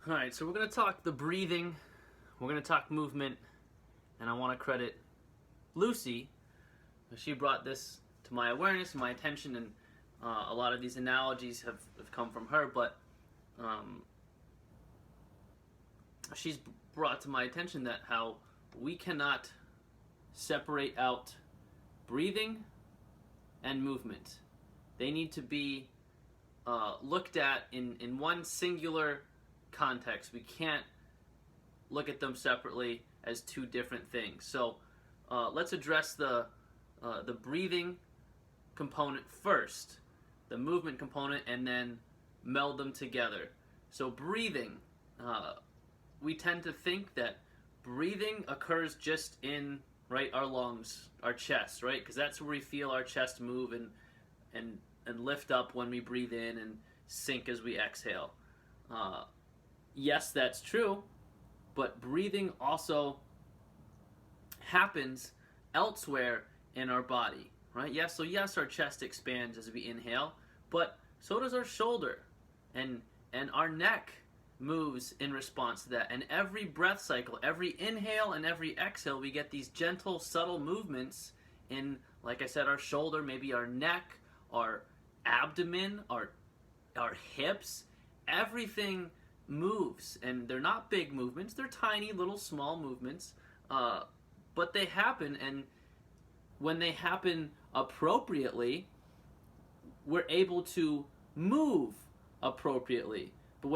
All right, so we're going to talk the breathing, we're going to talk movement, and I want to credit Lucy. She brought this to my awareness and my attention, and a lot of these analogies have come from her, but she's brought to my attention that how we cannot separate out breathing and movement. They need to be looked at in one singular context. We can't look at them separately as two different things. So let's address the breathing component first, the movement component, and then meld them together. So breathing, we tend to think that breathing occurs just in our lungs, our chest, right? Because that's where we feel our chest move and lift up when we breathe in and sink as we exhale. Yes, that's true, but breathing also happens elsewhere in our body, right? Yes, our chest expands as we inhale, but so does our shoulder, and our neck moves in response to that. And every breath cycle, every inhale and every exhale, we get these gentle, subtle movements in, like I said, our shoulder, maybe our neck, our abdomen, our hips. Everything moves, and they're not big movements, they're tiny little small movements, but they happen, and when they happen appropriately, we're able to move appropriately. But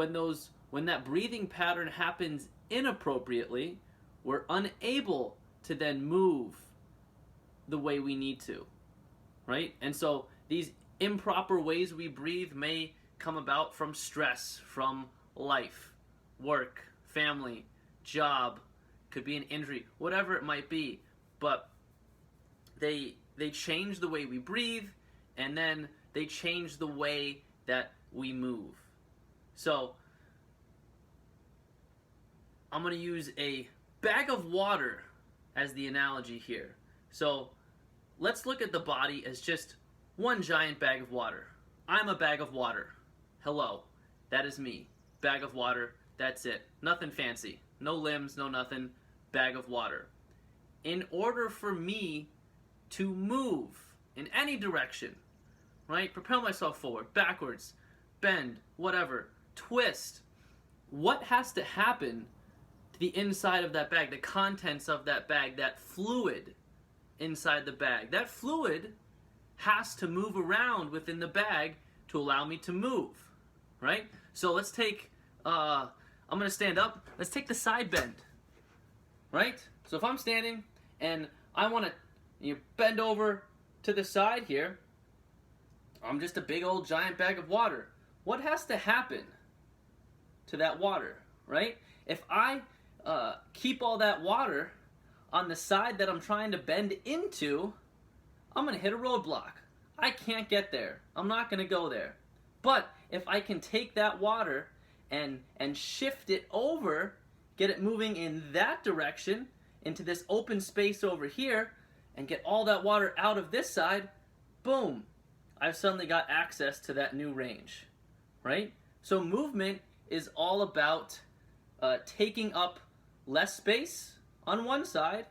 when that breathing pattern happens inappropriately, we're unable to then move the way we need to, right? And so these improper ways we breathe may come about from stress, from life, work, family, job, could be an injury, whatever it might be. But they change the way we breathe, and then they change the way that we move. So I'm going to use a bag of water as the analogy here. So let's look at the body as just one giant bag of water. I'm a bag of water. Hello, that is me. Bag of water, that's it. Nothing fancy. No limbs, no nothing. Bag of water. In order for me to move in any direction, right? Propel myself forward, backwards, bend, whatever, twist. What has to happen to the inside of that bag, the contents of that bag, that fluid inside the bag? That fluid has to move around within the bag to allow me to move, right? So let's take, I'm going to stand up. Let's take the side bend, right? So if I'm standing and I want to bend over to the side here, I'm just a big old giant bag of water. What has to happen to that water, right? If I keep all that water on the side that I'm trying to bend into, I'm going to hit a roadblock. I can't get there. I'm not going to go there. But if I can take that water and shift it over, get it moving in that direction into this open space over here, and get all that water out of this side, boom, I've suddenly got access to that new range, right? So movement is all about taking up less space on one side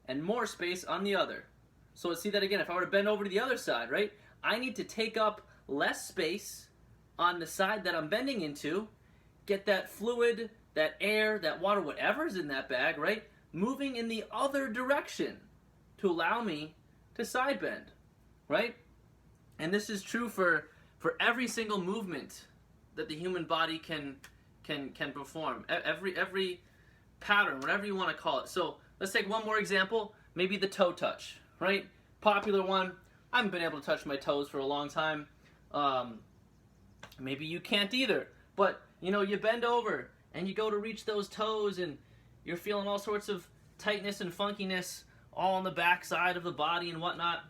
and more space on the other. So let's see that again. If I were to bend over to the other side, right, I need to take up less space on the side that I'm bending into, get that fluid, that air, that water, whatever's in that bag, right, moving in the other direction to allow me to side bend, right? And this is true for every single movement that the human body can perform. Every pattern, whatever you want to call it. So let's take one more example, maybe the toe touch, right? Popular one. I haven't been able to touch my toes for a long time. Maybe you can't either. But, you bend over and you go to reach those toes and you're feeling all sorts of tightness and funkiness all on the back side of the body and whatnot.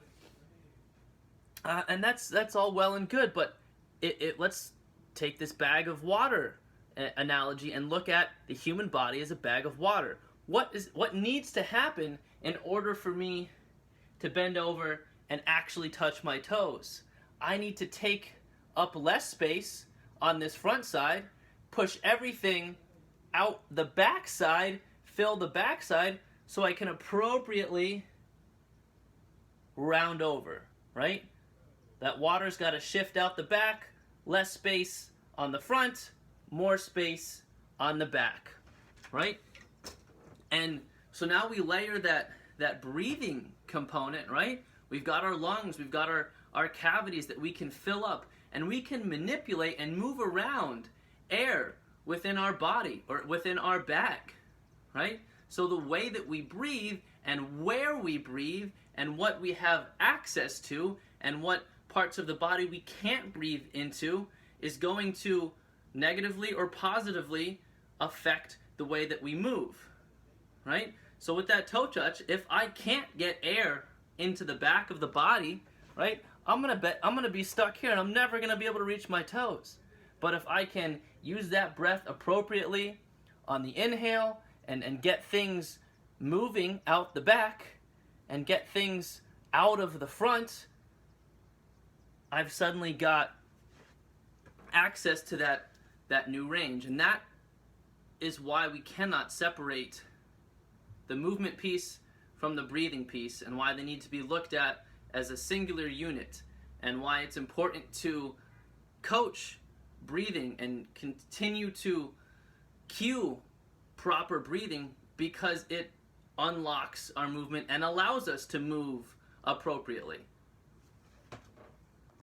And that's all well and good, but let's take this bag of water analogy and look at the human body as a bag of water. What needs to happen in order for me to bend over and actually touch my toes? I need to take up less space on this front side, push everything out the backside, fill the backside, so I can appropriately round over, right? That water's got to shift out the back, less space on the front, more space on the back, right? And so now we layer that breathing component, right? We've got our lungs, we've got our cavities that we can fill up, and we can manipulate and move around air within our body or within our bag, right? So the way that we breathe and where we breathe and what we have access to and what parts of the body we can't breathe into is going to negatively or positively affect the way that we move, right? So with that toe touch, if I can't get air into the back of the body, right, I'm gonna be stuck here and I'm never gonna be able to reach my toes. But if I can use that breath appropriately on the inhale and get things moving out the back and get things out of the front, I've suddenly got access to that new range. And that is why we cannot separate the movement piece from the breathing piece, and why they need to be looked at as a singular unit, and why it's important to coach breathing and continue to cue proper breathing, because it unlocks our movement and allows us to move appropriately.